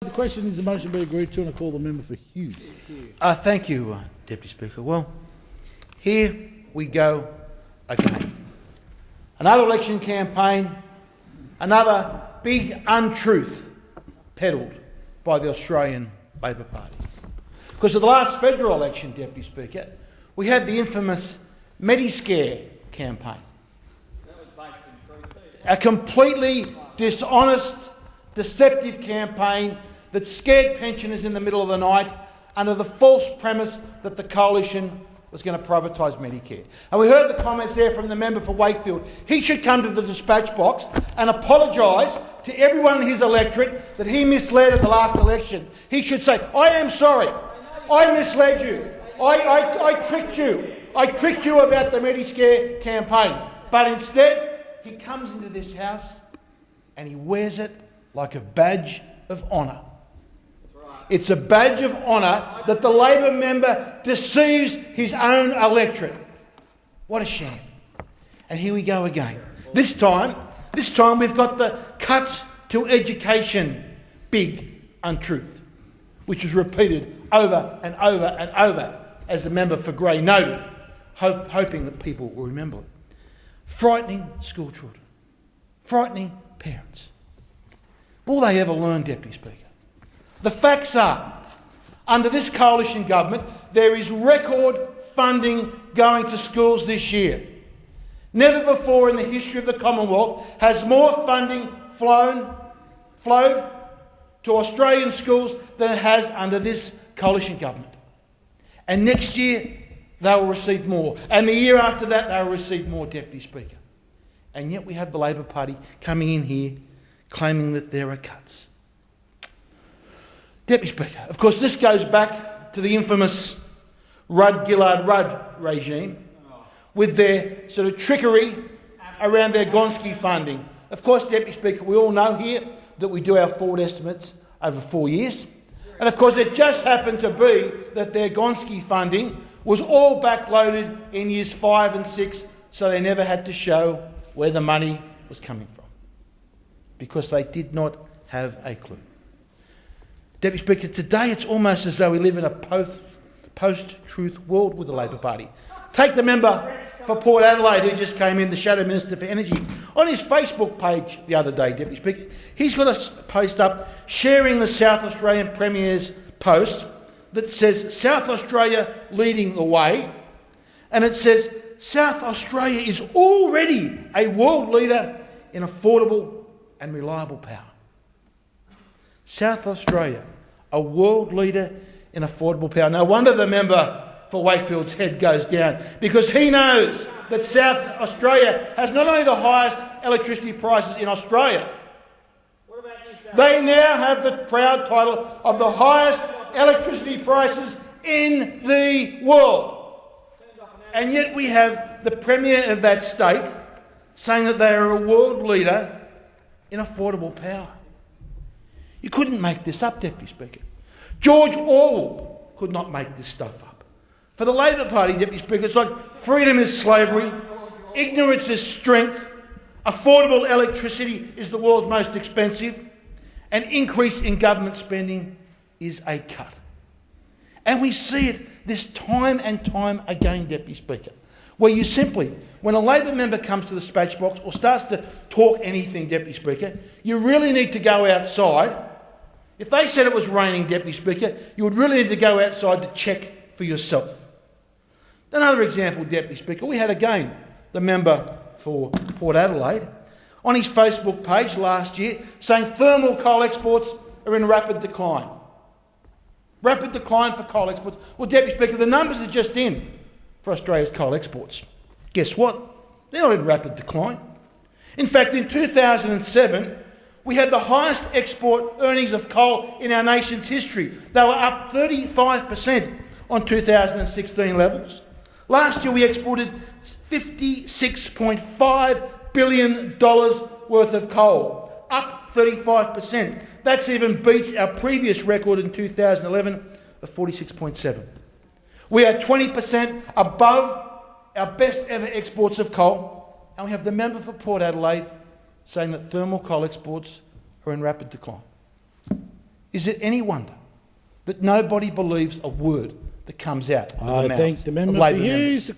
The question is the motion be agreed to, and I call the member for Hughes. Thank you, Deputy Speaker. Well, here we go again. Another election campaign, another big untruth peddled by the Australian Labor Party. Because of the last federal election, Deputy Speaker, we had the infamous Mediscare campaign. That was based in truth. A completely dishonest, deceptive campaign that scared pensioners in the middle of the night under the false premise that the coalition was going to privatise Medicare. And we heard the comments there from the member for Wakefield. He should come to the dispatch box and apologise to everyone in his electorate that he misled at the last election. He should say, I am sorry, I misled you, I tricked you. I tricked you about the Mediscare campaign. But instead, he comes into this house and he wears it like a badge of honour. It's a badge of honour that the Labor member deceives his own electorate. What a sham. And here we go again. This time we've got the cut to education big untruth, which was repeated over and over and over, as the member for Grey noted, hoping that people will remember it. Frightening school children. Frightening parents. Will they ever learn, Deputy Speaker? The facts are, under this coalition government, there is record funding going to schools this year. Never before in the history of the Commonwealth has more funding flowed to Australian schools than it has under this coalition government. And next year, they will receive more. And the year after that, they will receive more, Deputy Speaker. And yet we have the Labor Party coming in here claiming that there are cuts. Deputy Speaker, of course, this goes back to the infamous Rudd-Gillard-Rudd regime with their sort of trickery around their Gonski funding. Of course, Deputy Speaker, we all know here that we do our forward estimates over 4 years. And of course, it just happened to be that their Gonski funding was all backloaded in years 5 and 6, so they never had to show where the money was coming from, because they did not have a clue. Deputy Speaker, today it's almost as though we live in a post-truth world with the Labor Party. Take the member for Port Adelaide who just came in, the Shadow Minister for Energy. On his Facebook page the other day, Deputy Speaker, he's got a post up sharing the South Australian Premier's post that says South Australia leading the way, and it says South Australia is already a world leader in affordable and reliable power. South Australia, a world leader in affordable power. No wonder the member for Wakefield's head goes down, because he knows that South Australia has not only the highest electricity prices in Australia, they now have the proud title of the highest electricity prices in the world. And yet we have the Premier of that state saying that they are a world leader in affordable power. You couldn't make this up, Deputy Speaker. George Orwell could not make this stuff up. For the Labor Party, Deputy Speaker, it's like freedom is slavery, ignorance is strength, affordable electricity is the world's most expensive, and increase in government spending is a cut. And we see it this time and time again, Deputy Speaker, where you simply, when a Labor member comes to the dispatch box or starts to talk anything, Deputy Speaker, you really need to go outside. If they said it was raining, Deputy Speaker, you would really need to go outside to check for yourself. Another example, Deputy Speaker, we had again the member for Port Adelaide on his Facebook page last year saying thermal coal exports are in rapid decline. Rapid decline for coal exports. Well, Deputy Speaker, the numbers are just in for Australia's coal exports. Guess what? They're not in rapid decline. In fact, in 2007, we had the highest export earnings of coal in our nation's history. They were up 35% on 2016 levels. Last year we exported $56.5 billion worth of coal, up 35%. That even beats our previous record in 2011 of 46.7. We are 20% above our best ever exports of coal, and we have the member for Port Adelaide saying that thermal coal exports are in rapid decline. Is it any wonder that nobody believes a word that comes out of the I mouths thank the of member for Labor members? Hughes.